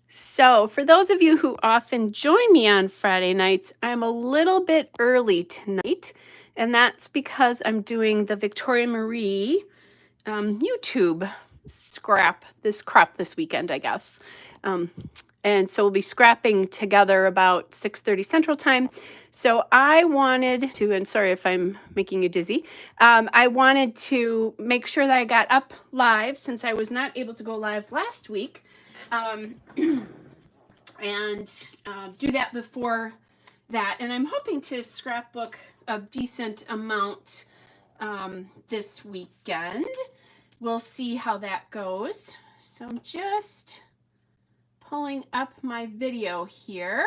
So, for those of you who often join me on Friday nights, I'm a little bit early tonight, and that's because I'm doing the Victoria Marie YouTube crop this weekend, I guess. Um, and so we'll be scrapping together about 6:30 Central Time. So I wanted to, and sorry if I'm making you dizzy, I wanted to make sure that I got up live since I was not able to go live last week. Um, and do that before that. And I'm hoping to scrapbook a decent amount this weekend. We'll see how that goes. So I'm just pulling up my video here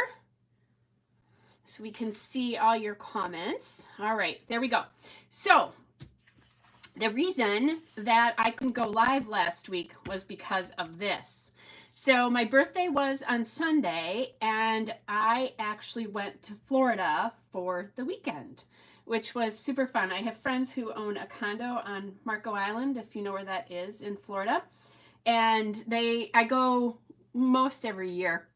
so we can see all your comments. All right, there we go. So the reason that I couldn't go live last week was because of this. So my birthday was on Sunday, and I actually went to Florida for the weekend, which was super fun. I have friends who own a condo on Marco Island, if you know where that is in Florida. And I go most every year,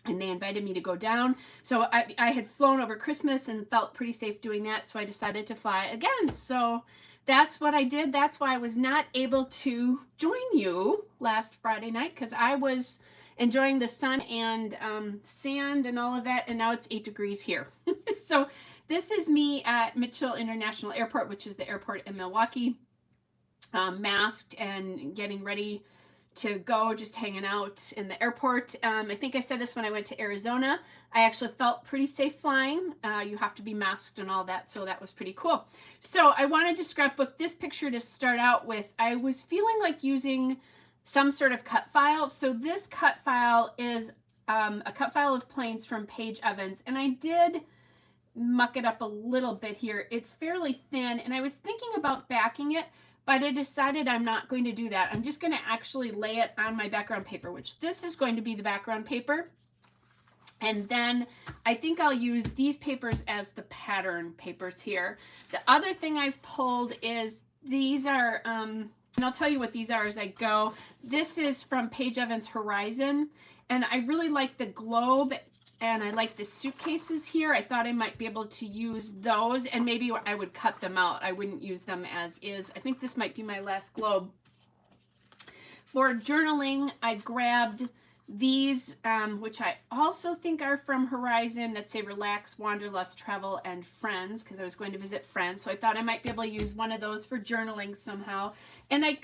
and they invited me to go down. So I had flown over Christmas and felt pretty safe doing that, so I decided to fly again. So that's what I did. That's why I was not able to join you last Friday night, because I was enjoying the sun and sand and all of that, and now it's 8 degrees here. So this is me at Mitchell International Airport, which is the airport in Milwaukee, masked and getting ready to go, just hanging out in the airport. I think I said this when I went to Arizona. I actually felt pretty safe flying. You have to be masked and all that, so that was pretty cool. So I wanted to scrapbook this picture to start out with. I was feeling like using some sort of cut file. So this cut file is a cut file of planes from Paige Evans, and I did muck it up a little bit here. It's fairly thin, and I was thinking about backing it, but I decided I'm not going to do that. I'm just going to actually lay it on my background paper, which this is going to be the background paper. And then I think I'll use these papers as the pattern papers here. The other thing I've pulled is these are, and I'll tell you what these are as I go. This is from Paige Evans Horizon, and I really like the globe, and I like the suitcases here. I thought I might be able to use those, and maybe I would cut them out. I wouldn't use them as is. I think this might be my last globe. For journaling, I grabbed these, which I also think are from Horizon, that say Relax, Wanderlust, Travel, and Friends, because I was going to visit friends. So I thought I might be able to use one of those for journaling somehow. And I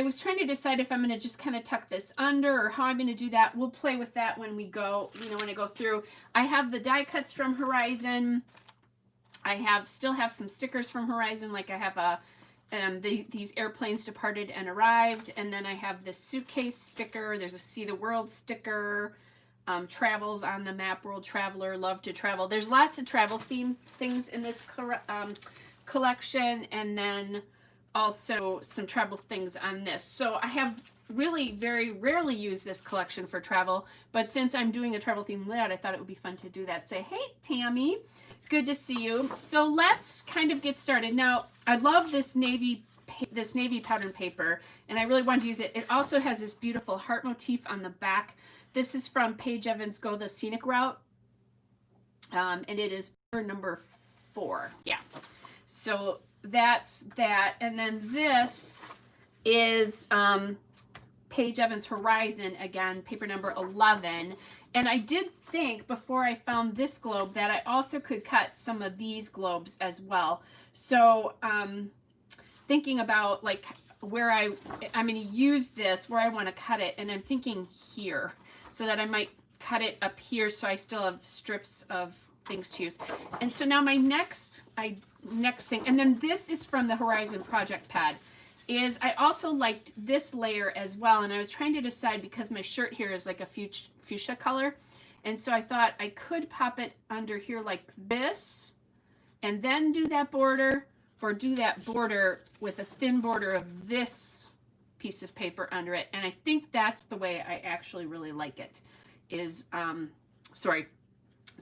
was trying to decide if I'm going to just kind of tuck this under or how I'm going to do that. We'll play with that when we go, when I go through. I have the die cuts from Horizon. I still have some stickers from Horizon, like I have these airplanes departed and arrived, and then I have this suitcase sticker. There's a See the World sticker, travels on the map, World Traveler, love to travel. There's lots of travel theme things in this collection, and then also some travel things on this. So I have really very rarely used this collection for travel, but since I'm doing a travel theme layout, I thought it would be fun to do that. Say, hey, Tammy, good to see you. So let's kind of get started. Now, I love this navy pattern paper, and I really want to use it. It also has this beautiful heart motif on the back. This is from Paige Evans Go the Scenic Route, and it is number 4. Yeah. So that's that. And then this is Paige Evans Horizon, again, paper number 11. And I did think before I found this globe that I also could cut some of these globes as well. So thinking about like where I'm going to use this, where I want to cut it, and I'm thinking here, so that I might cut it up here so I still have strips of things to use. And so now my next thing, and then this is from the Horizon Project Pad, is I also liked this layer as well, and I was trying to decide, because my shirt here is like a fuchsia color, and so I thought I could pop it under here like this, and then do that border, or do that border with a thin border of this piece of paper under it. And I think that's the way I actually really like it, is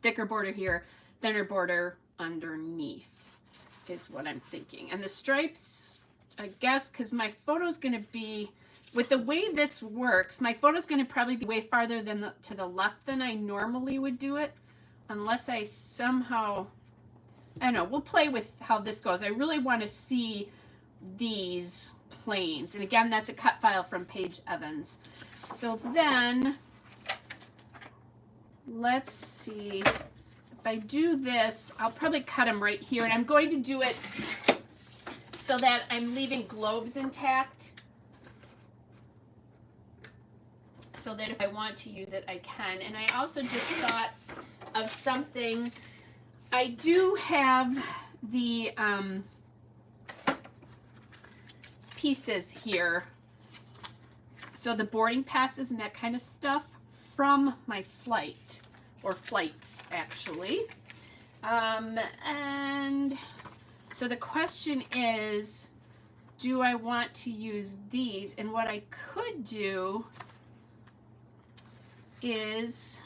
thicker border here, thinner border underneath is what I'm thinking. And the stripes, I guess, because my photo is going to be with the way this works, my photo's going to probably be way farther than to the left than I normally would do it, unless I somehow, I don't know, we'll play with how this goes. I really want to see these planes. And again, that's a cut file from Paige Evans. So then, let's see, if I do this, I'll probably cut them right here. And I'm going to do it so that I'm leaving globes intact, so that if I want to use it, I can. And I also just thought of something. I do have the pieces here, so the boarding passes and that kind of stuff from my flight, or flights actually. And so the question is, do I want to use these? And what I could do is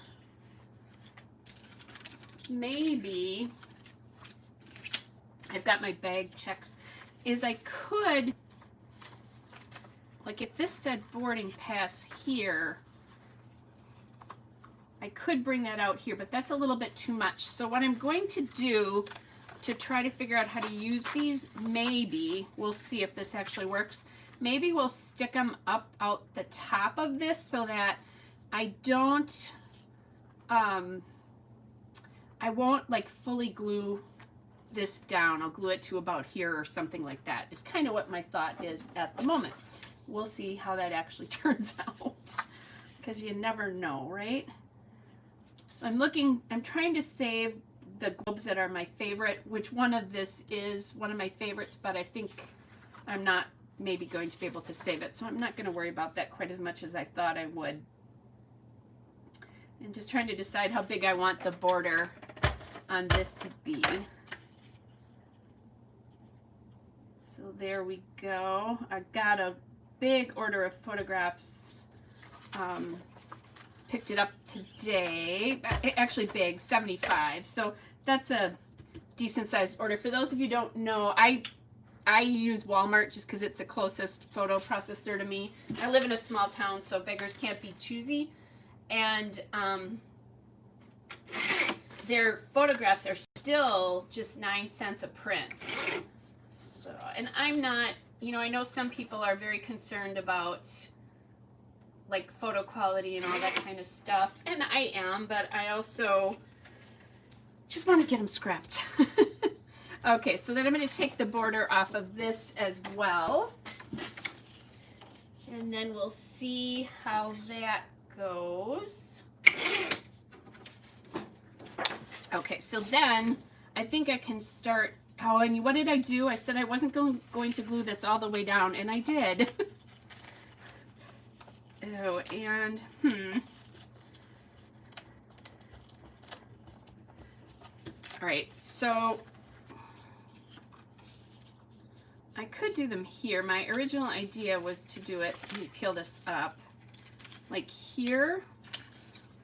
maybe, I've got my bag checks, is I could, like if this said boarding pass here, I could bring that out here, but that's a little bit too much. So what I'm going to do to try to figure out how to use these, maybe, we'll see if this actually works, maybe we'll stick them up out the top of this so that I don't, I won't like fully glue this down. I'll glue it to about here or something like that, is kind of what my thought is at the moment. We'll see how that actually turns out, because you never know, right? So I'm trying to save the globes that are my favorite, which one of this is one of my favorites, but I think I'm not maybe going to be able to save it. So I'm not going to worry about that quite as much as I thought I would. And just trying to decide how big I want the border on this to be. So there we go. I got a big order of photographs. Picked it up today. Actually big, 75. So that's a decent sized order. For those of you who don't know, I use Walmart just because it's the closest photo processor to me. I live in a small town, so beggars can't be choosy. And their photographs are still just 9 cents a print. So, and I'm not, you know, I know some people are very concerned about like photo quality and all that kind of stuff, and I am, but I also just want to get them scrapped. Okay, so then I'm going to take the border off of this as well, and then we'll see how that goes. Okay, so then I think I can start. Oh, and what did I do? I said I wasn't going to glue this all the way down, and I did. Oh, and all right, so I could do them here. My original idea was to do it, let me peel this up, like here,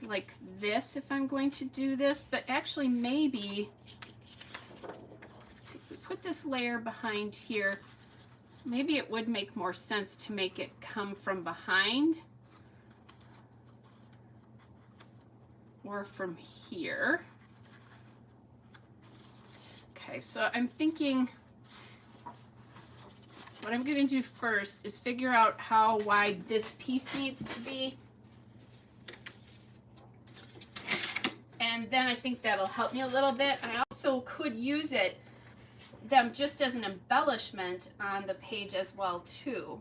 like this if I'm going to do this, but actually maybe, let's see, if we put this layer behind here, maybe it would make more sense to make it come from behind or from here. Okay, so I'm thinking what I'm going to do first is figure out how wide this piece needs to be. And then I think that'll help me a little bit. I also could use them just as an embellishment on the page as well too,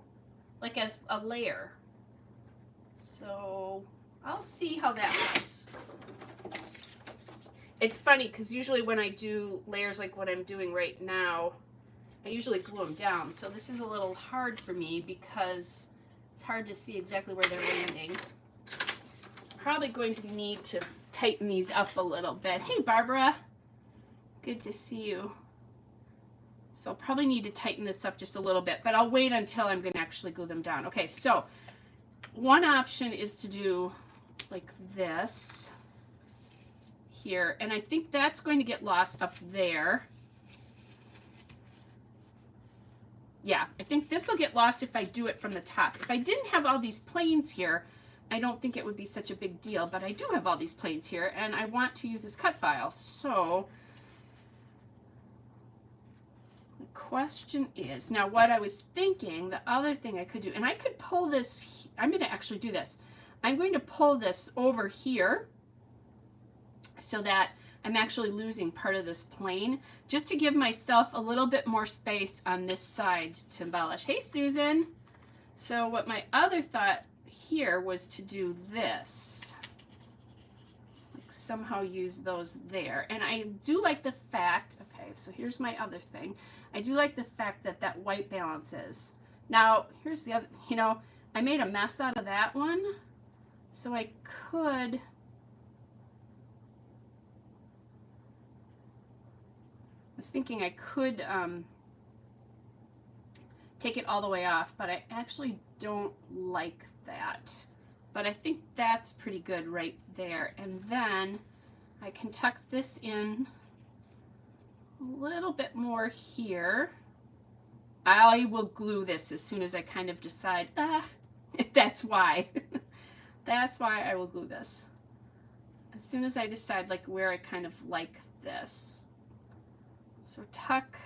like as a layer. So I'll see how that goes. It's funny because usually when I do layers like what I'm doing right now, I usually glue them down. So this is a little hard for me because it's hard to see exactly where they're landing. Probably going to need to tighten these up a little bit. Hey Barbara, good to see you. So I'll probably need to tighten this up just a little bit, but I'll wait until I'm going to actually glue them down. Okay, so one option is to do like this here, and I think that's going to get lost up there. yeah, I think this will get lost if I do it from the top. If I didn't have all these planes here, I don't think it would be such a big deal, but I do have all these planes here, and I want to use this cut file. So the question is, now what I was thinking, the other thing I could do, and I could pull this, I'm going to actually do this. I'm going to pull this over here so that I'm actually losing part of this plane, just to give myself a little bit more space on this side to embellish. Hey, Susan. So what my other thought here was to do this, like somehow use those there. And I do like the fact, okay, so here's my other thing. I do like the fact that that white balances. Now, here's the other, you know, I made a mess out of that one, so I could, I was thinking I could take it all the way off, but I actually don't like that. But I think that's pretty good right there. And then I can tuck this in a little bit more here. I will glue this as soon as I kind of decide, that's why. That's why I will glue this. As soon as I decide like where I kind of like this. So tuck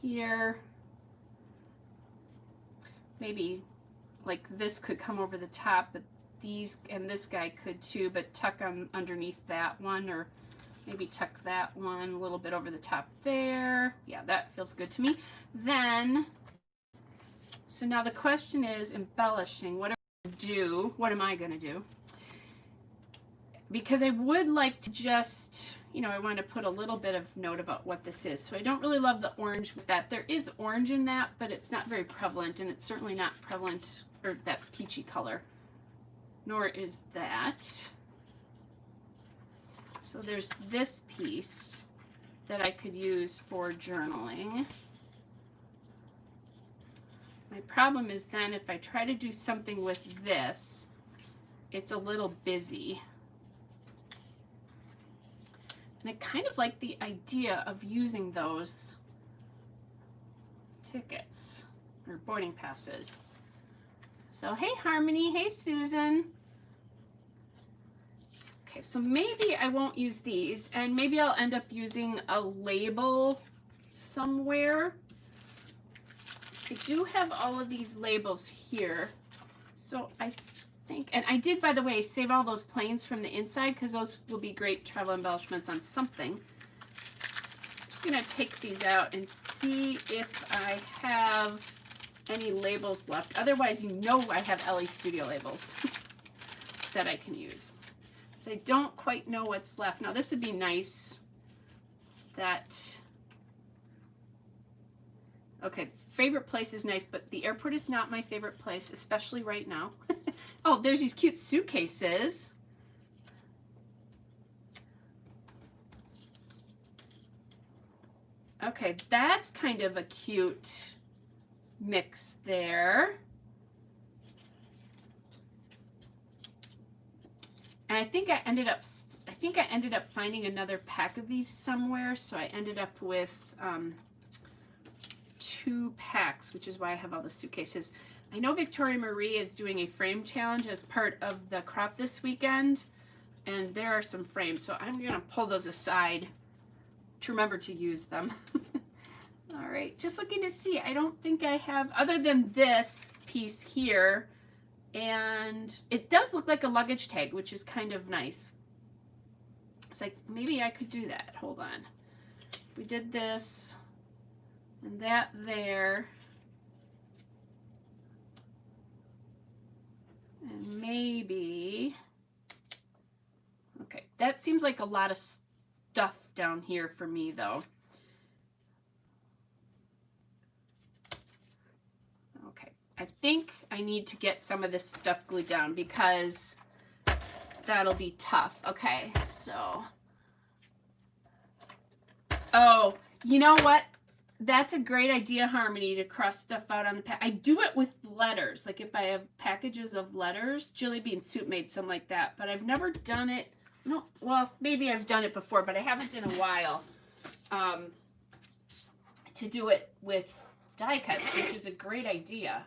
here. Maybe like this could come over the top, but these and this guy could too, but tuck on underneath that one, or maybe tuck that one a little bit over the top there. Yeah, that feels good to me. Then, so now the question is embellishing. What am I going to do? What am I going to do? Because I would like to just, you know, I want to put a little bit of note about what this is. So I don't really love the orange with that. There is orange in that, but it's not very prevalent, and it's certainly not prevalent, or that peachy color, nor is that. So there's this piece that I could use for journaling. My problem is then if I try to do something with this, it's a little busy. And I kind of like the idea of using those tickets or boarding passes. So hey Harmony, hey Susan. Okay, so maybe I won't use these, and maybe I'll end up using a label somewhere. I do have all of these labels here, so I think, and I did, by the way, save all those planes from the inside because those will be great travel embellishments on something. I'm just gonna take these out and see if I have any labels left. Otherwise, you know I have Ellie Studio labels that I can use. So I don't quite know what's left. Now this would be nice that, okay, favorite place is nice, but the airport is not my favorite place, especially right now. Oh, there's these cute suitcases. Okay, that's kind of a cute mix there. And I think I ended up finding another pack of these somewhere, so I ended up with 2 packs, which is why I have all the suitcases. I know Victoria Marie is doing a frame challenge as part of the crop this weekend, and there are some frames, so I'm gonna pull those aside to remember to use them. All right, just looking to see. I don't think I have, other than this piece here, and it does look like a luggage tag, which is kind of nice. It's like, maybe I could do that. Hold on. We did this and that there. And maybe, okay, that seems like a lot of stuff down here for me though. Okay, I think I need to get some of this stuff glued down because that'll be tough. Okay, so, oh, you know what? That's a great idea, Harmony, to cross stuff out on the pack. I do it with letters. Like if I have packages of letters, Jilly Bean Soup made some like that, but I've never done it. No, well, maybe I've done it before, but I haven't in a while. to do it with die cuts, which is a great idea.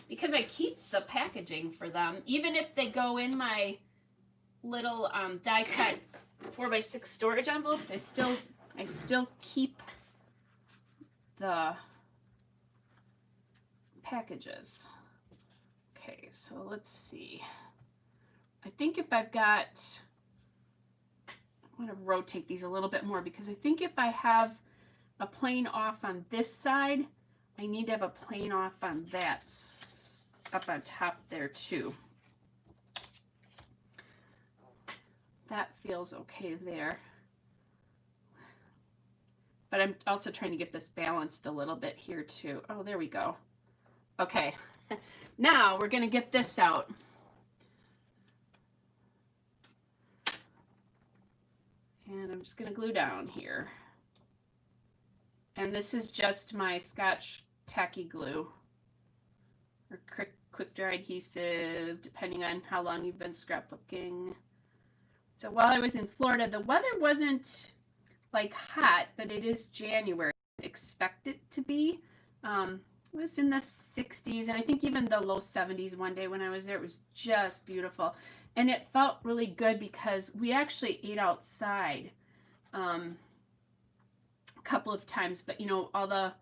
Because I keep the packaging for them, even if they go in my little die cut 4x6 storage envelopes, I still keep the packages. Okay, so let's see. I think if I've got, I'm going to rotate these a little bit more because I think if I have a plane off on this side, I need to have a plane off on that up on top there too. That feels okay there. But I'm also trying to get this balanced a little bit here too. Oh, there we go. Okay, now we're going to get this out. And I'm just going to glue down here. And this is just my Scotch tacky glue or quick dry adhesive, depending on how long you've been scrapbooking. So while I was in Florida, the weather wasn't like hot, but it is January. I expect it to be. It was in the 60s, and I think even the low 70s one day when I was there. It was just beautiful. And it felt really good because we actually ate outside a couple of times, but you know, all the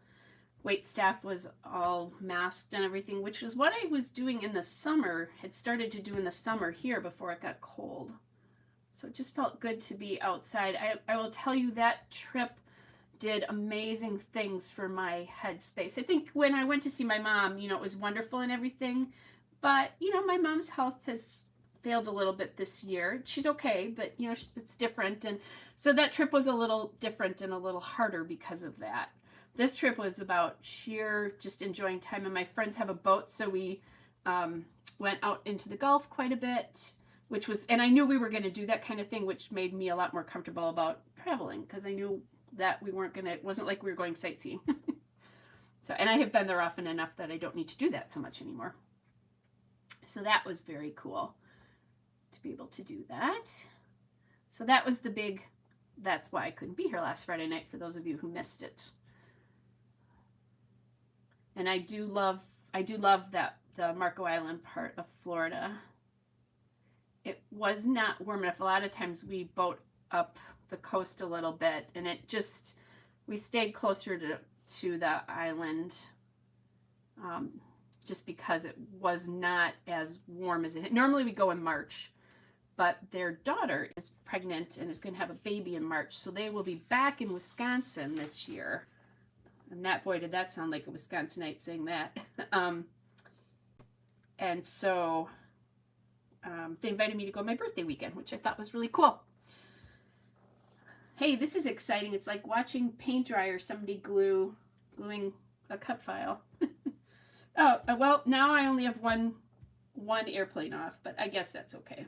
wait staff was all masked and everything, which was what I was doing in the summer, had started to do in the summer here before it got cold. So it just felt good to be outside. I will tell you that trip did amazing things for my headspace. I think when I went to see my mom, you know, it was wonderful and everything, but you know, my mom's health has failed a little bit this year. She's okay, but you know, it's different. And so that trip was a little different and a little harder because of that. This trip was about sheer just enjoying time, and my friends have a boat, so we went out into the Gulf quite a bit, which was, and I knew we were going to do that kind of thing, which made me a lot more comfortable about traveling because I knew that we weren't going to, it wasn't like we were going sightseeing. So, and I have been there often enough that I don't need to do that so much anymore. So that was very cool to be able to do that. So that was the big, that's why I couldn't be here last Friday night for those of you who missed it. And I do love that the Marco Island part of Florida. It was not warm enough. A lot of times we boat up the coast a little bit, and it just, we stayed closer to the island just because it was not as warm as it. Normally we go in March, but their daughter is pregnant and is going to have a baby in March, so they will be back in Wisconsin this year. And that, boy, did that sound like a Wisconsinite saying that. And so they invited me to go on my birthday weekend, which I thought was really cool. Hey, this is exciting. It's like watching paint dry or somebody gluing a cut file. Oh, well, now I only have one airplane off, but I guess that's okay.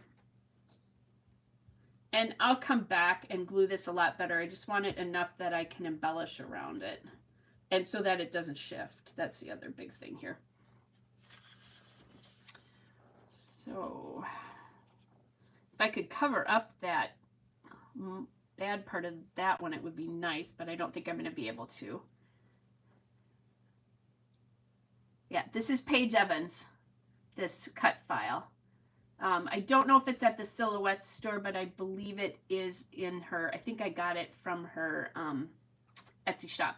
And I'll come back and glue this a lot better. I just want it enough that I can embellish around it. And so that it doesn't shift. That's the other big thing here. So if I could cover up that bad part of that one, it would be nice, but I don't think I'm going to be able to. Yeah, this is Paige Evans, this cut file. I don't know if it's at the Silhouette store, but I believe it is in her, I think I got it from her Etsy shop.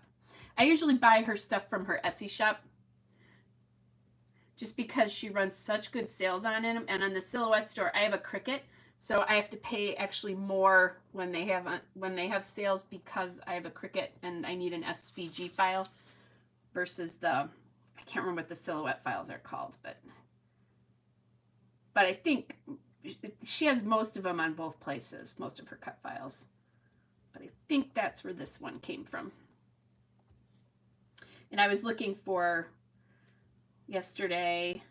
I usually buy her stuff from her Etsy shop just because she runs such good sales on it. And on the Silhouette store, I have a Cricut, so I have to pay actually more when they have sales because I have a Cricut and I need an SVG file versus the, I can't remember what the Silhouette files are called, but I think she has most of them on both places, most of her cut files. But I think that's where this one came from. And I was looking for, yesterday,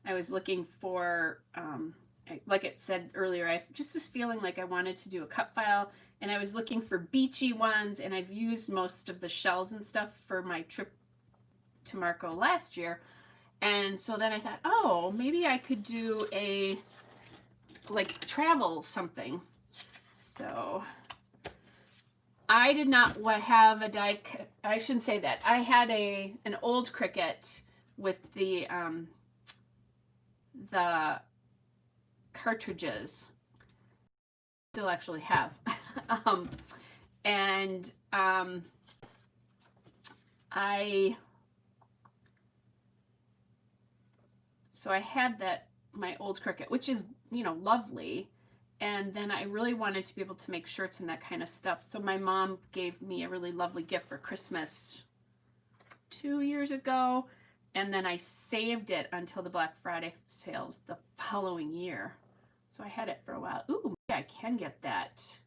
I was looking for, like it said earlier, I just was feeling like I wanted to do a cut file, and I was looking for beachy ones, and I've used most of the shells and stuff for my trip to Marco last year. And so then I thought, oh, maybe I could do a, like, travel something. So I did not have a die. I shouldn't say that. I had an old Cricut with the cartridges. Still actually have, and so I had that, my old Cricut, which is, you know, lovely. And then I really wanted to be able to make shirts and that kind of stuff. So my mom gave me a really lovely gift for Christmas 2 years ago. And then I saved it until the Black Friday sales the following year. So I had it for a while. Ooh, yeah, I can get that.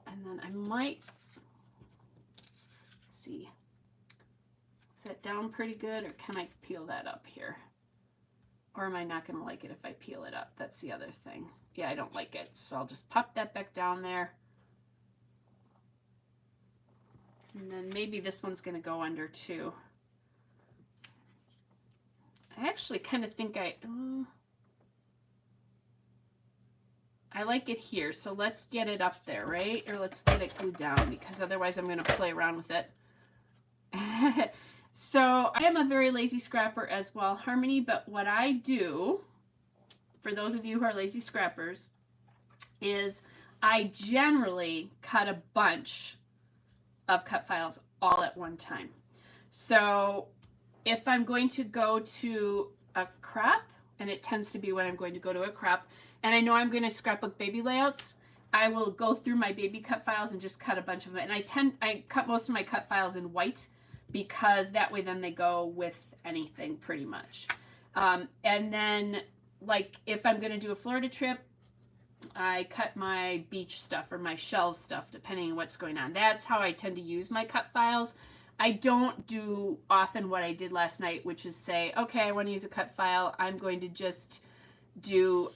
And then I might, let's see. Is that down pretty good, or can I peel that up here? Or am I not going to like it if I peel it up? That's the other thing. Yeah, I don't like it. So I'll just pop that back down there. And then maybe this one's going to go under too. I actually kind of think I like it here. So let's get it up there, right? Or let's get it glued down, because otherwise I'm going to play around with it. So I am a very lazy scrapper as well, Harmony, but what I do, for those of you who are lazy scrappers, is I generally cut a bunch of cut files all at one time. So if I'm going to go to a crop, and it tends to be when I'm going to go to a crop, and I know I'm going to scrapbook baby layouts, I will go through my baby cut files and just cut a bunch of them. And I cut most of my cut files in white, because that way then they go with anything pretty much. And then, like, if I'm going to do a Florida trip, I cut my beach stuff or my shell stuff, depending on what's going on. That's how I tend to use my cut files. I don't do often what I did last night, which is say, okay, I want to use a cut file. I'm going to just do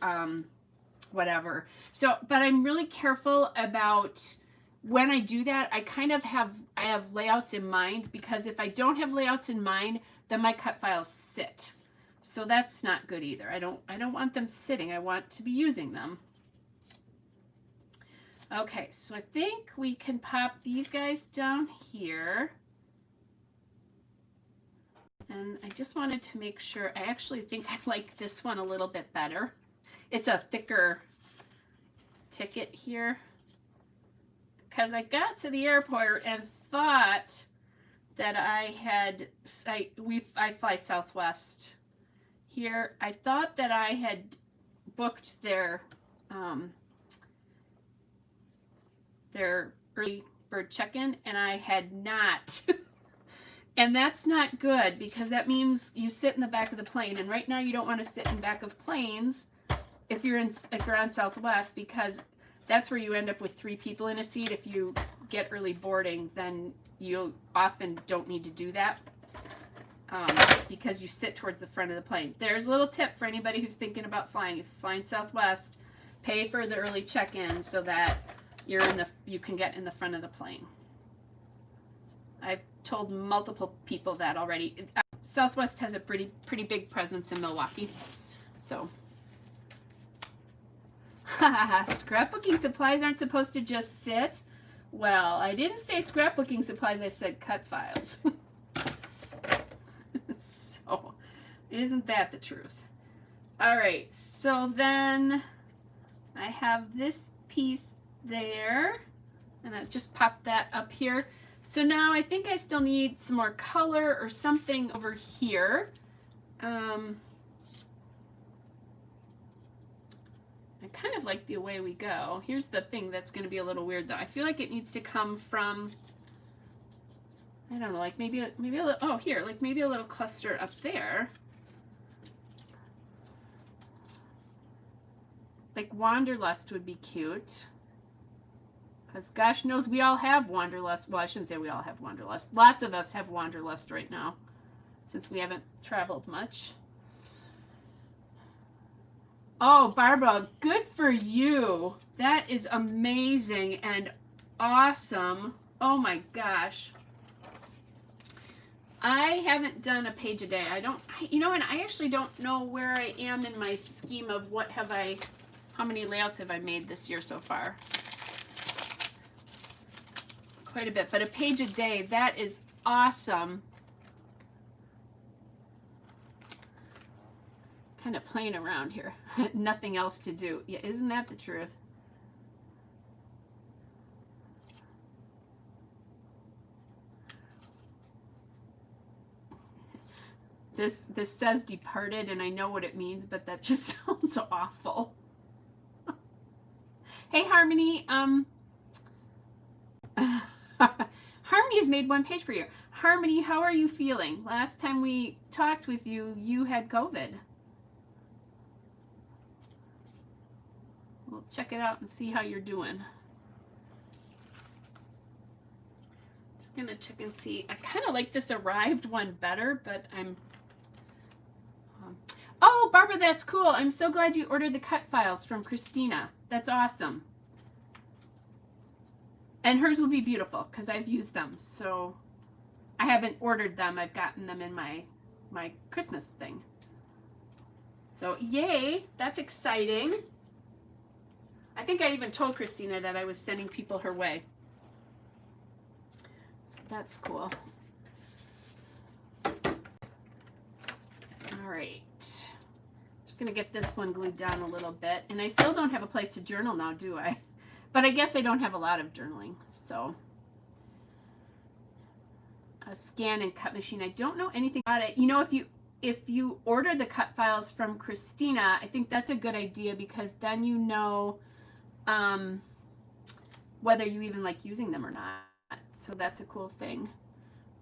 whatever. So, but I'm really careful about when I do that. I kind of have layouts in mind, because if I don't have layouts in mind, then my cut files sit. So that's not good either. I don't want them sitting. I want to be using them. Okay, so I think we can pop these guys down here. And I just wanted to make sure, I actually think I like this one a little bit better. It's a thicker ticket here, because I got to the airport and thought that I fly Southwest here. I thought that I had booked their early bird check-in, and I had not. And that's not good, because that means you sit in the back of the plane, and right now you don't want to sit in the back of planes if you're on Southwest, because that's where you end up with 3 people in a seat. If you get early boarding, then you often don't need to do that, because you sit towards the front of the plane. There's a little tip for anybody who's thinking about flying. If you're flying Southwest, pay for the early check-in so that you can get in the front of the plane. I've told multiple people that already. Southwest has a pretty big presence in Milwaukee. So, scrapbooking supplies aren't supposed to just sit. Well, I didn't say scrapbooking supplies, I said cut files. So, isn't that the truth? All right, so then I have this piece there, and I just popped that up here. So now I think I still need some more color or something over here. I kind of like the way we go. Here's the thing that's going to be a little weird, though. I feel like it needs to come from, I don't know, like maybe a little, oh, here, like maybe a little cluster up there. Like Wanderlust would be cute. Because gosh knows we all have Wanderlust. Well, I shouldn't say we all have Wanderlust. Lots of us have Wanderlust right now, since we haven't traveled much. Oh, Barbara, good for you. That is amazing and awesome. Oh my gosh. I haven't done a page a day. You know, and I actually don't know where I am in my scheme of how many layouts have I made this year so far. quite a bit, but a page a day, that is awesome. Kind of playing around here. Nothing else to do. Yeah, isn't that the truth? This says departed, and I know what it means, but that just sounds awful. Hey, Harmony. Harmony has made one page per year. Harmony, how are you feeling? Last time we talked with you, you had COVID. We'll check it out and see how you're doing. Just gonna check and see. I kind of like this arrived one better, but I'm... Oh, Barbara, that's cool. I'm so glad you ordered the cut files from Christina. That's awesome. And hers will be beautiful because I've used them. So I haven't ordered them. I've gotten them in my Christmas thing. So yay, that's exciting. I think I even told Christina that I was sending people her way. So that's cool. All right. Just going to get this one glued down a little bit. And I still don't have a place to journal now, do I? But I guess I don't have a lot of journaling. So a scan and cut machine. I don't know anything about it. You know, if you order the cut files from Christina, I think that's a good idea because then you know whether you even like using them or not. So that's a cool thing.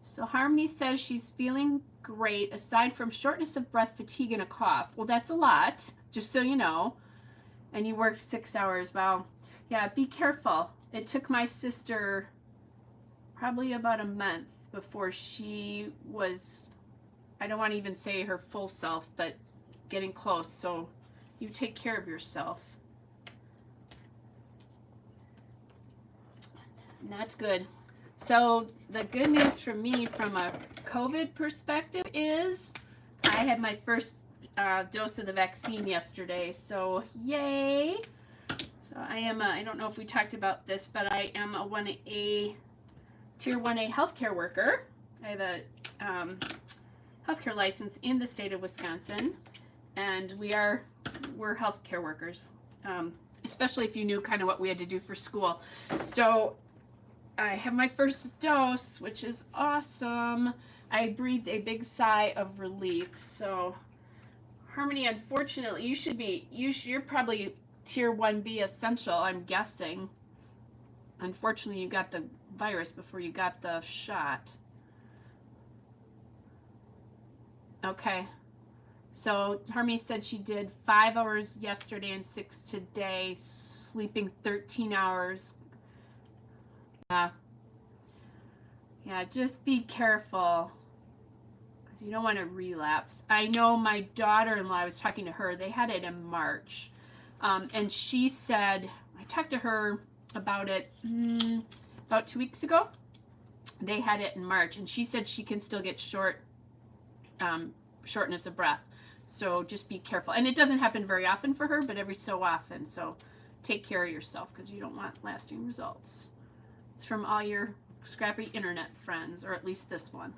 So Harmony says she's feeling great aside from shortness of breath, fatigue, and a cough. Well, that's a lot, just so you know. And you worked 6 hours. Wow. Yeah, be careful. It took my sister probably about a month before she was, I don't want to even say her full self, but getting close. So you take care of yourself. And that's good. So the good news for me from a COVID perspective is I had my first dose of the vaccine yesterday. So yay. So I am I don't know if we talked about this, but I am a Tier 1A healthcare worker. I have a healthcare license in the state of Wisconsin, and we're healthcare workers, especially if you knew kind of what we had to do for school. So I have my first dose, which is awesome. I breathed a big sigh of relief. So Harmony, unfortunately, you're probably Tier 1B essential, I'm guessing. Unfortunately, you got the virus before you got the shot. Okay. So Harmony said she did 5 hours yesterday and 6 today, sleeping 13 hours. Yeah, just be careful because you don't want to relapse. I know my daughter-in-law, I was talking to her, they had it in March. And she said, I talked to her about it about 2 weeks ago. They had it in March, and she said she can still get shortness of breath. So just be careful. And it doesn't happen very often for her, but every so often. So take care of yourself because you don't want lasting results. It's from all your scrappy internet friends, or at least this one.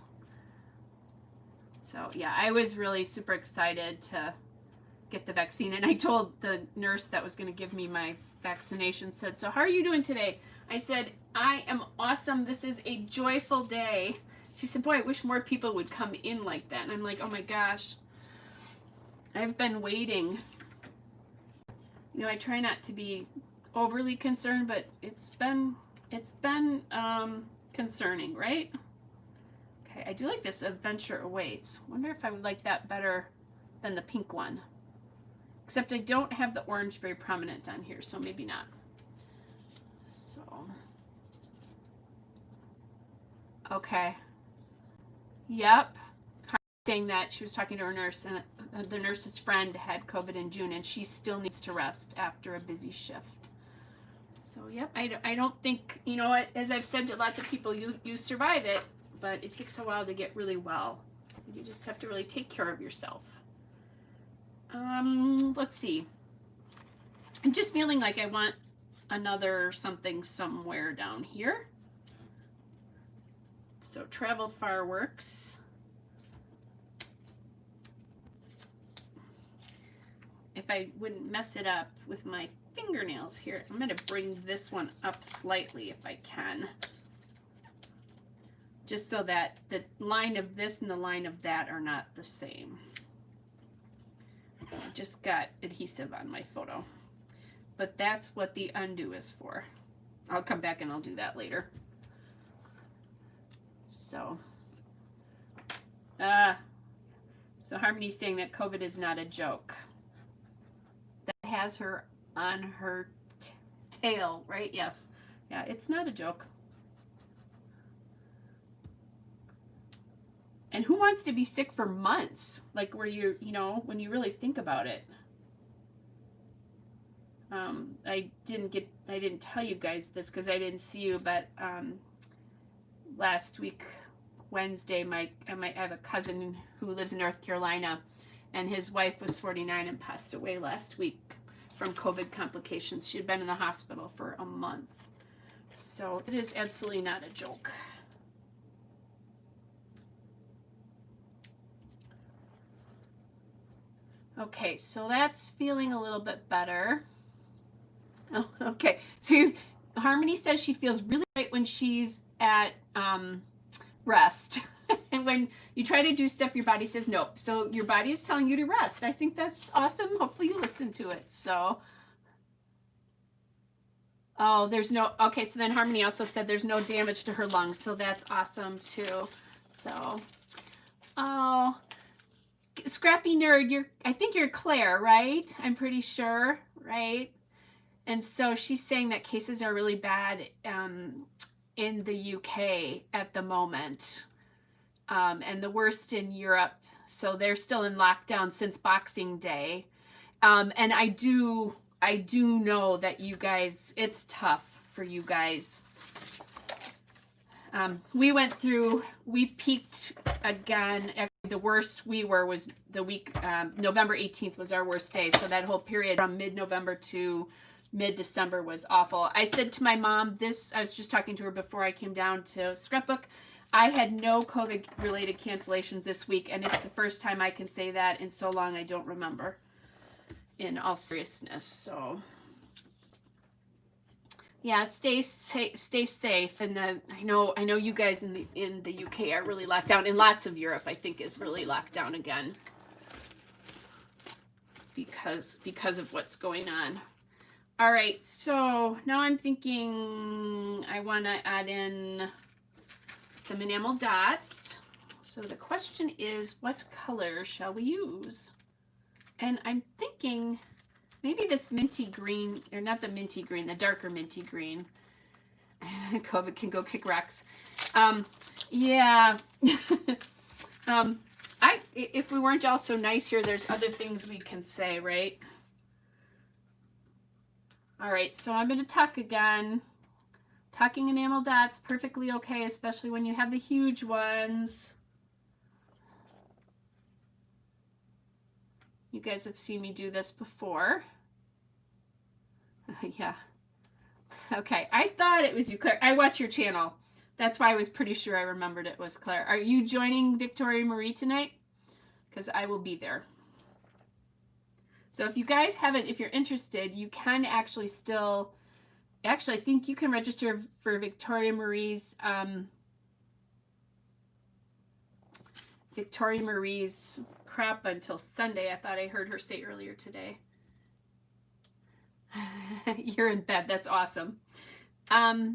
So yeah, I was really super excited to get the vaccine. And I told the nurse that was going to give me my vaccination, said, so how are you doing today? I said, I am awesome. This is a joyful day. She said, boy, I wish more people would come in like that. And I'm like, oh my gosh, I've been waiting. You know, I try not to be overly concerned, but it's been concerning, right? Okay, I do like this Adventure Awaits. Wonder if I would like that better than the pink one. Except I don't have the orange very prominent on here, so maybe not. So, okay. Yep. Saying that she was talking to her nurse, and the nurse's friend had COVID in June, and she still needs to rest after a busy shift. So, yep, I don't think, you know what, as I've said to lots of people, you survive it, but it takes a while to get really well. You just have to really take care of yourself. Let's see. I'm just feeling like I want another something somewhere down here. So travel fireworks. If I wouldn't mess it up with my fingernails here, I'm going to bring this one up slightly if I can. Just so that the line of this and the line of that are not the same. I just got adhesive on my photo. But that's what the undo is for. I'll come back and I'll do that later. So Harmony's saying that COVID is not a joke. That has her on her tail, right? Yes. Yeah, it's not a joke. And who wants to be sick for months? Like where you know, when you really think about it. I didn't tell you guys this because I didn't see you, but last week, Wednesday, I have a cousin who lives in North Carolina, and his wife was 49 and passed away last week from COVID complications. She had been in the hospital for a month. So it is absolutely not a joke. Okay, so that's feeling a little bit better. Oh, okay, so Harmony says she feels really great when she's at rest. And when you try to do stuff, your body says no. So your body is telling you to rest. I think that's awesome. Hopefully you listen to it. So, oh, there's no, okay, so then Harmony also said there's no damage to her lungs. So that's awesome too. So, oh, Scrappy Nerd, I think you're Claire, right? I'm pretty sure, right? And so she's saying that cases are really bad in the UK at the moment, and the worst in Europe. So they're still in lockdown since Boxing Day. And I do know that you guys, it's tough for you guys. We peaked again. The worst we were was the week, November 18th was our worst day. So that whole period from mid-November to mid-December was awful. I said to my mom I was just talking to her before I came down to Scrapbook. I had no COVID-related cancellations this week, and it's the first time I can say that in so long I don't remember, in all seriousness. So, yeah, stay safe. And I know you guys in the UK are really locked down, and lots of Europe I think is really locked down again because of what's going on. All right, so now I'm thinking I want to add in some enamel dots. So the question is, what color shall we use? And I'm thinking maybe this minty green, or not the minty green, the darker minty green. COVID can go kick rocks. Yeah. If we weren't all so nice here, there's other things we can say, right? All right, so I'm going to tuck again. Tucking enamel dots, perfectly okay, especially when you have the huge ones. You guys have seen me do this before. Yeah. Okay, I thought it was you, Claire. I watch your channel. That's why I was pretty sure I remembered it was Claire. Are you joining Victoria Marie tonight? Because I will be there. So if you guys haven't, if you're interested, you can actually still, I think you can register for Victoria Marie's crap until Sunday. I thought I heard her say earlier today. You're in bed. That's awesome.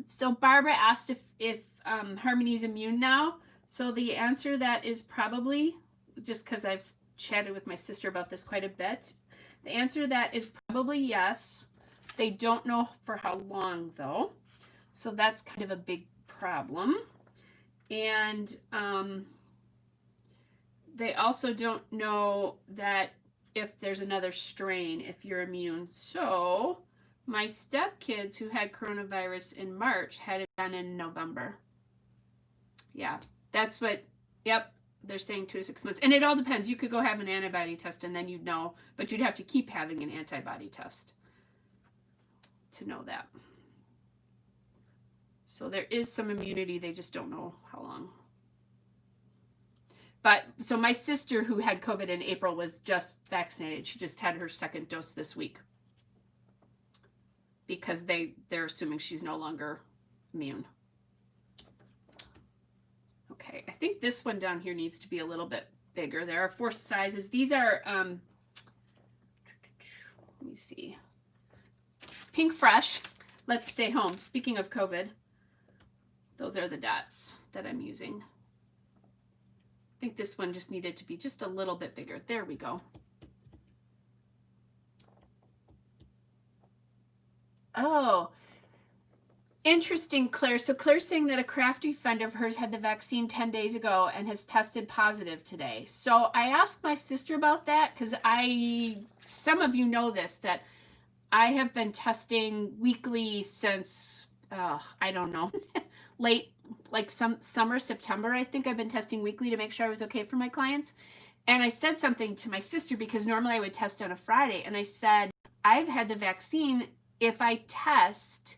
So Barbara asked if Harmony's immune now. So the answer to that is probably, just because I've chatted with my sister about this quite a bit, the answer to that is probably yes. They don't know for how long though. So that's kind of a big problem. And they also don't know that if there's another strain, if you're immune. So my stepkids who had coronavirus in March had it done in November. Yeah, that's what, yep, they're saying 2 to 6 months. And it all depends. You could go have an antibody test and then you'd know, but you'd have to keep having an antibody test to know that. So there is some immunity. They just don't know how long. But so my sister who had COVID in April was just vaccinated. She just had her second dose this week because they're assuming she's no longer immune. Okay, I think this one down here needs to be a little bit bigger. There are 4 sizes. These are, let me see. Pink Fresh, Let's Stay Home. Speaking of COVID, those are the dots that I'm using. I think this one just needed to be just a little bit bigger. There we go. Oh, interesting, Claire. So Claire's saying that a crafty friend of hers had the vaccine 10 days ago and has tested positive today. So I asked my sister about that because some of you know this, that I have been testing weekly since, I don't know, late, like summer, September, I think I've been testing weekly to make sure I was okay for my clients. And I said something to my sister because normally I would test on a Friday. And I said, I've had the vaccine. If I test,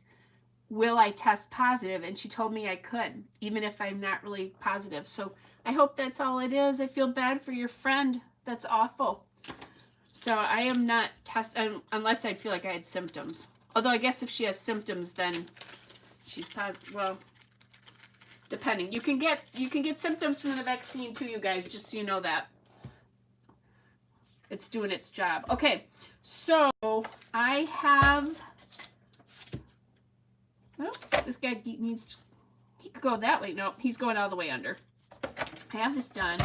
will I test positive? And she told me I could, even if I'm not really positive. So I hope that's all it is. I feel bad for your friend. That's awful. So I am not testing unless I feel like I had symptoms. Although I guess if she has symptoms, then she's positive. Well, depending. You can get symptoms from the vaccine too, you guys, just so you know that. It's doing its job. Okay, so I have, oops, this guy needs, he could go that way. No, he's going all the way under. I have this done.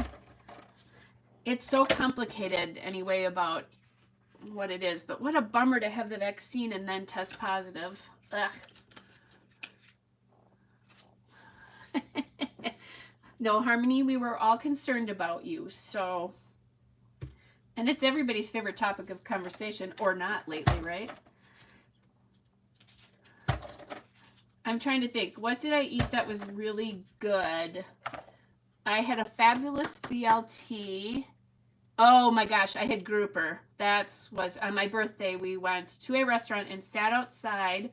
It's so complicated anyway about what it is, but what a bummer to have the vaccine and then test positive. Ugh. No, Harmony, we were all concerned about you, so, and it's everybody's favorite topic of conversation, or not lately, right? I'm trying to think, what did I eat that was really good? I had a fabulous BLT. Oh my gosh, I had grouper. That was on my birthday. We went to a restaurant and sat outside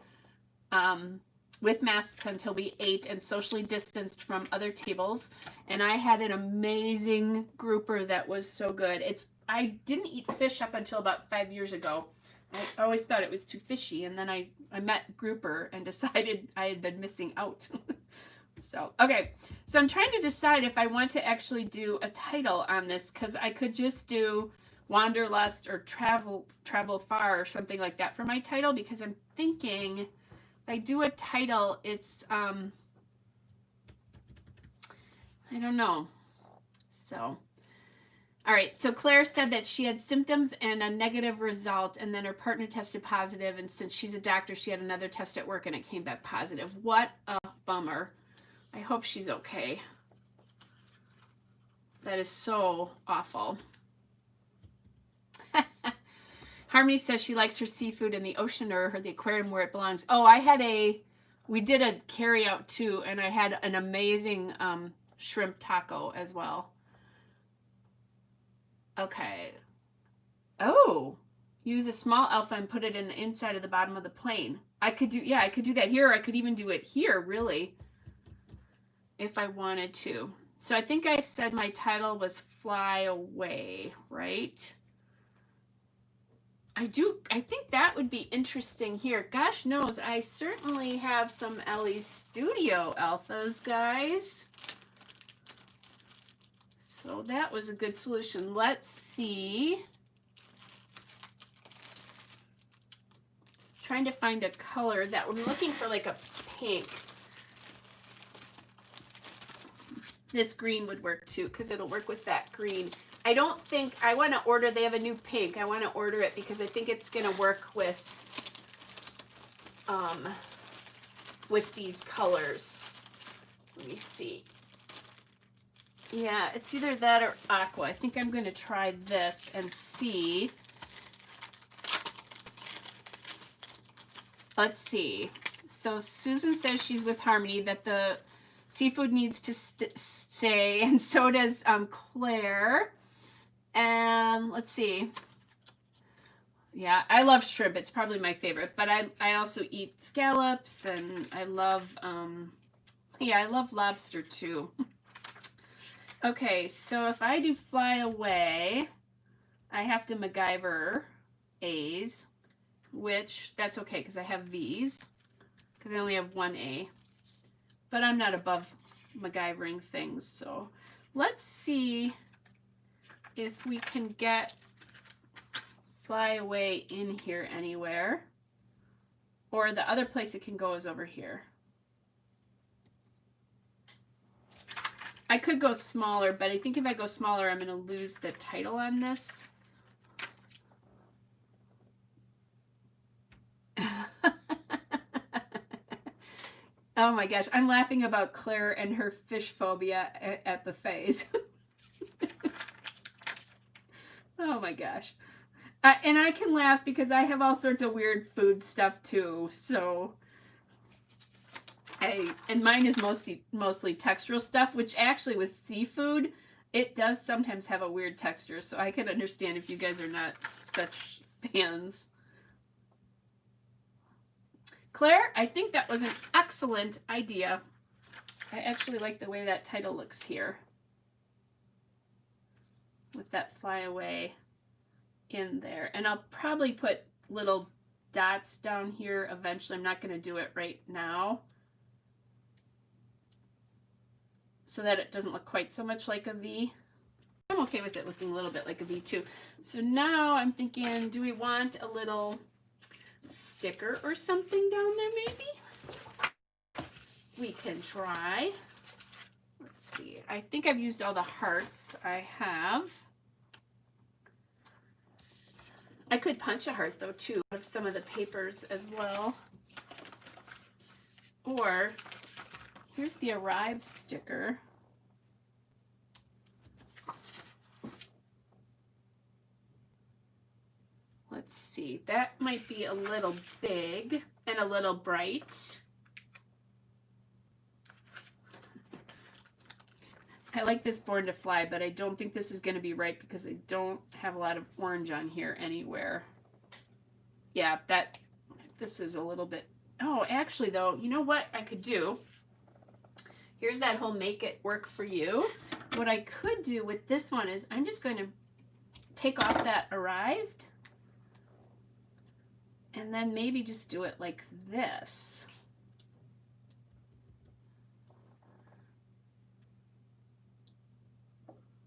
with masks until we ate and socially distanced from other tables. And I had an amazing grouper that was so good. I didn't eat fish up until about 5 years ago. I always thought it was too fishy. And then I met grouper and decided I had been missing out. So, okay. So I'm trying to decide if I want to actually do a title on this, because I could just do Wanderlust or Travel Far or something like that for my title, because I'm thinking if I do a title, it's, I don't know. So, all right. So Claire said that she had symptoms and a negative result, and then her partner tested positive. And since she's a doctor, she had another test at work and it came back positive. What a bummer. I hope she's okay. That is so awful. Harmony says she likes her seafood in the ocean or the aquarium where it belongs. Oh, we did a carry out too, and I had an amazing shrimp taco as well. Okay. Oh, use a small alpha and put it in the inside of the bottom of the plane. I could do that here. Or I could even do it here, really, if I wanted to. So I think I said my title was Fly Away, right? I think that would be interesting here. Gosh knows, I certainly have some Ellie Studio alphas, guys. So that was a good solution. Let's see. Trying to find a color that I'm looking for, like a pink. This green would work too, because it'll work with that green. I don't think, I want to order, they have a new pink. I want to order it because I think it's going to work with these colors. Let me see. Yeah, it's either that or aqua. I think I'm going to try this and see. Let's see. So Susan says she's with Harmony, that the seafood needs to stay, and so does Claire. And let's see. Yeah, I love shrimp. It's probably my favorite, but I also eat scallops, and I love I love lobster too. Okay, so if I do fly away, I have to MacGyver A's, which that's okay because I have V's, because I only have one A. But I'm not above MacGyvering things, so let's see if we can get fly away in here anywhere. Or the other place it can go is over here. I could go smaller, but I think if I go smaller, I'm going to lose the title on this. Oh my gosh, I'm laughing about Claire and her fish phobia at buffets. Oh my gosh. And I can laugh because I have all sorts of weird food stuff too. So, and mine is mostly textural stuff, which actually with seafood, it does sometimes have a weird texture. So I can understand if you guys are not such fans. Claire, I think that was an excellent idea. I actually like the way that title looks here. With that fly away in there. And I'll probably put little dots down here eventually. I'm not going to do it right now, so that it doesn't look quite so much like a V. I'm okay with it looking a little bit like a V too. So now I'm thinking, do we want a little sticker or something down there maybe? We can try. Let's see. I think I've used all the hearts I have. I could punch a heart though too out of some of the papers as well. Or here's the Arrive sticker. Let's see, that might be a little big and a little bright. I like this Born to Fly, but I don't think this is going to be right because I don't have a lot of orange on here anywhere. Yeah, this is a little bit, oh, actually though, you know what I could do? Here's that whole make it work for you. What I could do with this one is I'm just going to take off that Arrived and then maybe just do it like this.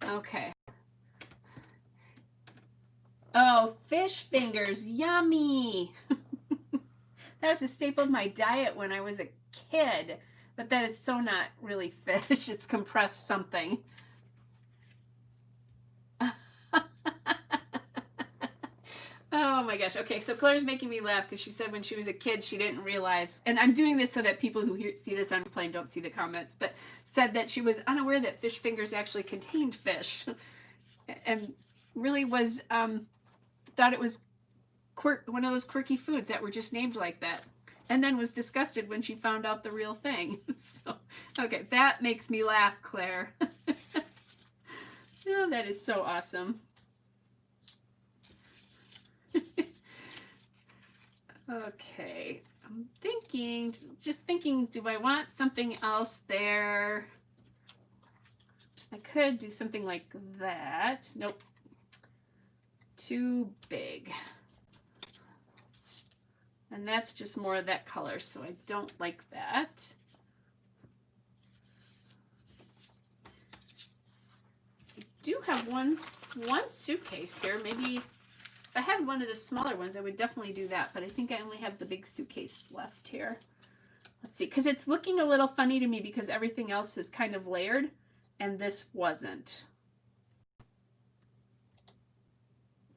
Okay. Oh, fish fingers, yummy. That was a staple of my diet when I was a kid, but that is so not really fish. It's compressed something. Oh my gosh. Okay, so Claire's making me laugh because she said when she was a kid she didn't realize, and I'm doing this so that people who see this on plane don't see the comments, but said that she was unaware that fish fingers actually contained fish and really was, thought it was one of those quirky foods that were just named like that, and then was disgusted when she found out the real thing. So, okay, that makes me laugh, Claire. Oh, that is so awesome. Okay, I'm just thinking, do I want something else there? I could do something like that. Nope. Too big. And that's just more of that color, so I don't like that. I do have one suitcase here. Maybe if I had one of the smaller ones, I would definitely do that, but I think I only have the big suitcase left here. Let's see, because it's looking a little funny to me because everything else is kind of layered, and this wasn't.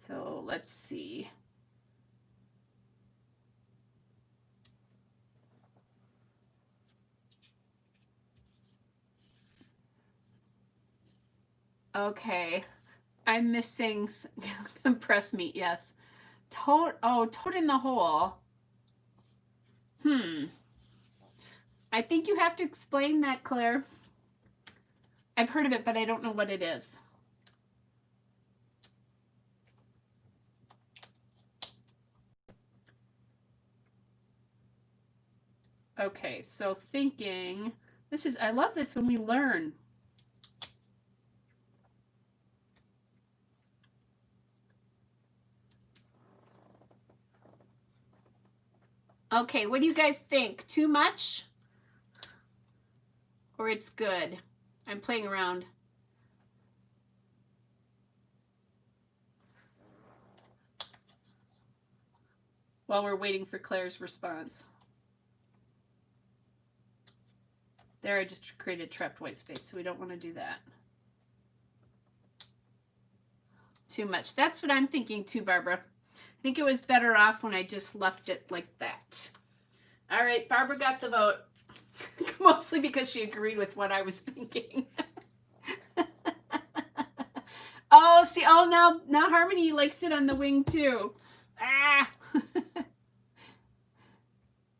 So let's see. Okay, I'm missing compressed meat, yes. Toad in the hole. I think you have to explain that, Claire. I've heard of it, but I don't know what it is. Okay, so thinking, I love this when we learn. Okay, what do you guys think? Too much? Or it's good? I'm playing around. While we're waiting for Claire's response. There, I just created trapped white space, so we don't want to do that. Too much. That's what I'm thinking too, Barbara. I think it was better off when I just left it like that. All right, Barbara got the vote. Mostly because she agreed with what I was thinking. Oh, see, now Harmony likes it on the wing too. Ah.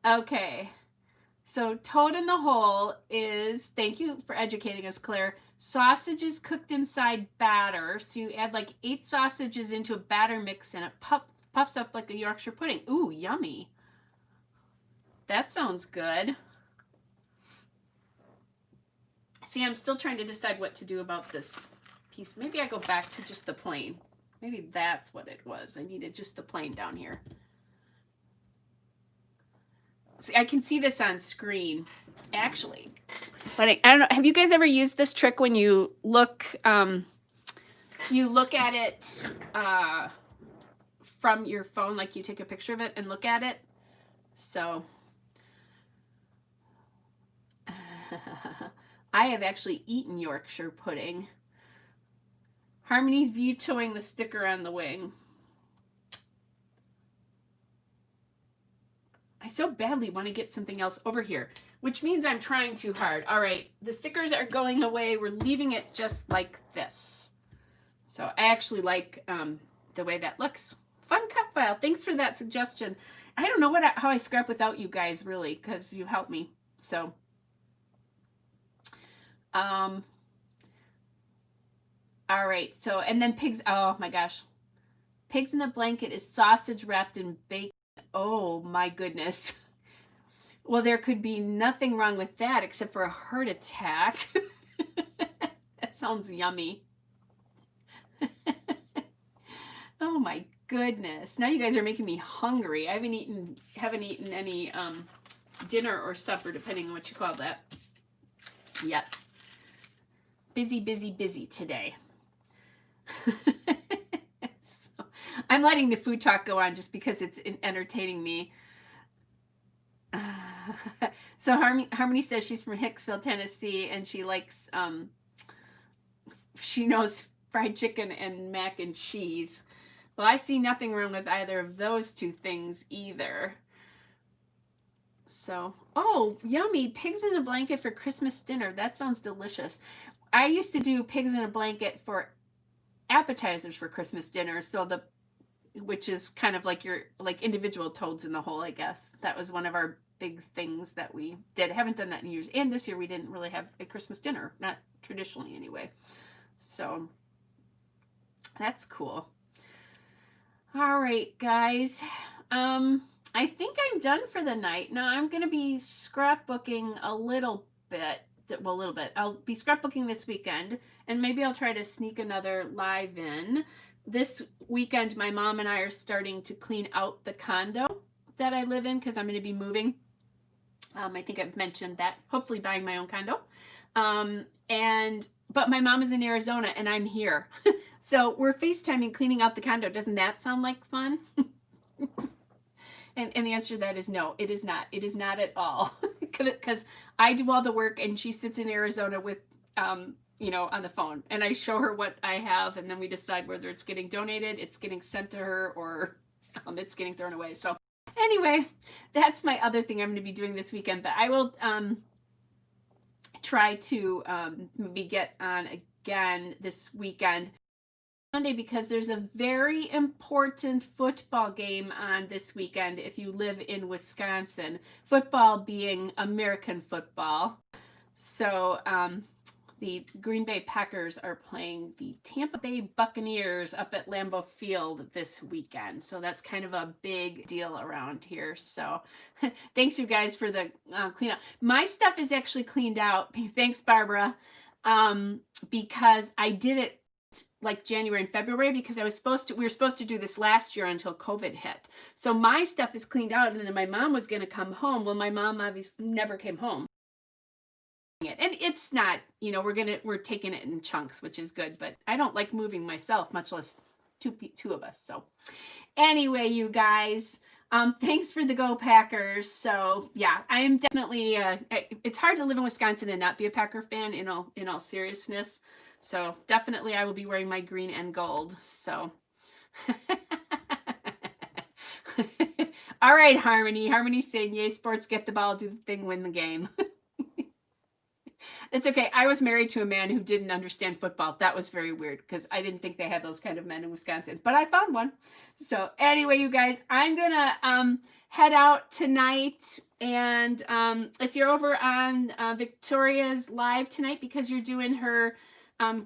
Okay. So toad in the hole is, thank you for educating us, Claire. Sausages cooked inside batter. So you add like 8 sausages into a batter mix and it puffs up like a Yorkshire pudding. Ooh, yummy. That sounds good. See, I'm still trying to decide what to do about this piece. Maybe I go back to just the plain. Maybe that's what it was. I needed just the plain down here. See, I can see this on screen, actually. But I don't know. Have you guys ever used this trick when you look at it from your phone, like you take a picture of it and look at it? So I have actually eaten Yorkshire pudding. Harmony's vetoing the sticker on the wing. I so badly want to get something else over here, which means I'm trying too hard. All right, the stickers are going away. We're leaving it just like this. So I actually like the way that looks. Fun cut file. Thanks for that suggestion. I don't know how I scrap without you guys, really, because you helped me. So, all right. So, and then pigs. Oh my gosh, pigs in the blanket is sausage wrapped in bacon. Oh my goodness. Well, there could be nothing wrong with that except for a heart attack. That sounds yummy. Oh my goodness. Now you guys are making me hungry. I haven't eaten any dinner or supper, depending on what you call that, yet. Busy, busy, busy today. So, I'm letting the food talk go on just because it's entertaining me. So Harmony says she's from Hicksville, Tennessee, and she likes, she knows fried chicken and mac and cheese. Well, I see nothing wrong with either of those two things either. So, oh, yummy. Pigs in a blanket for Christmas dinner. That sounds delicious. I used to do pigs in a blanket for appetizers for Christmas dinner. So which is kind of like individual toads in the hole, I guess. That was one of our big things that we did. I haven't done that in years. And this year we didn't really have a Christmas dinner, not traditionally anyway. So that's cool. All right, guys. I think I'm done for the night. Now I'm going to be scrapbooking a little bit. Well, a little bit. I'll be scrapbooking this weekend, and maybe I'll try to sneak another live in. This weekend, my mom and I are starting to clean out the condo that I live in because I'm going to be moving. I think I've mentioned that. Hopefully buying my own condo. But my mom is in Arizona and I'm here. So we're FaceTiming cleaning out the condo. Doesn't that sound like fun? And the answer to that is no, it is not. It is not at all. Because I do all the work and she sits in Arizona with, on the phone. And I show her what I have and then we decide whether it's getting donated, it's getting sent to her, or it's getting thrown away. So anyway, that's my other thing I'm going to be doing this weekend. But I will try to maybe get on again this weekend. Monday, because there's a very important football game on this weekend if you live in Wisconsin. Football being American football. So the Green Bay Packers are playing the Tampa Bay Buccaneers up at Lambeau Field this weekend. So that's kind of a big deal around here. So thanks you guys for the cleanup. My stuff is actually cleaned out. Thanks, Barbara. Because I did it like January and February because we were supposed to do this last year until COVID hit. So my stuff is cleaned out, and then my mom was going to come home. Well, my mom obviously never came home. And it's not, we're taking it in chunks, which is good, but I don't like moving myself, much less two of us. So anyway, you guys, thanks for the Go Packers. So yeah, I am definitely, it's hard to live in Wisconsin and not be a Packer fan in all seriousness. So definitely I will be wearing my green and gold. So all right, Harmony's saying, yay, sports, get the ball, do the thing, win the game. It's okay. I was married to a man who didn't understand football. That was very weird because I didn't think they had those kind of men in Wisconsin, but I found one. So anyway, you guys, I'm going to head out tonight. And if you're over on Victoria's live tonight because you're doing her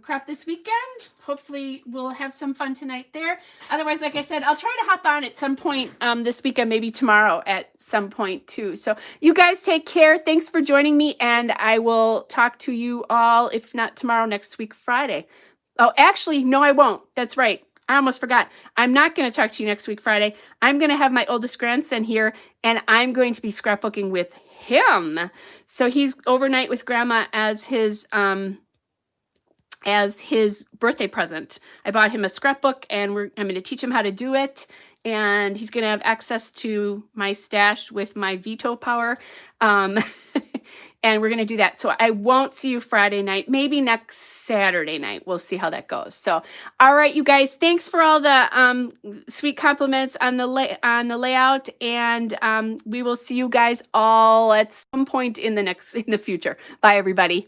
crap this weekend, hopefully we'll have some fun tonight there. Otherwise, like I said, I'll try to hop on at some point this weekend, maybe tomorrow at some point too. So you guys take care. Thanks for joining me, and I will talk to you all, if not tomorrow, next week, Friday. Oh, actually, no, I won't. That's right. I almost forgot. I'm not going to talk to you next week, Friday. I'm going to have my oldest grandson here, and I'm going to be scrapbooking with him. So he's overnight with Grandma as his birthday present. I bought him a scrapbook, and I'm going to teach him how to do it. And he's going to have access to my stash with my veto power. And we're going to do that. So I won't see you Friday night, maybe next Saturday night. We'll see how that goes. So, all right, you guys, thanks for all the sweet compliments on the layout. And we will see you guys all at some point in the future. Bye, everybody.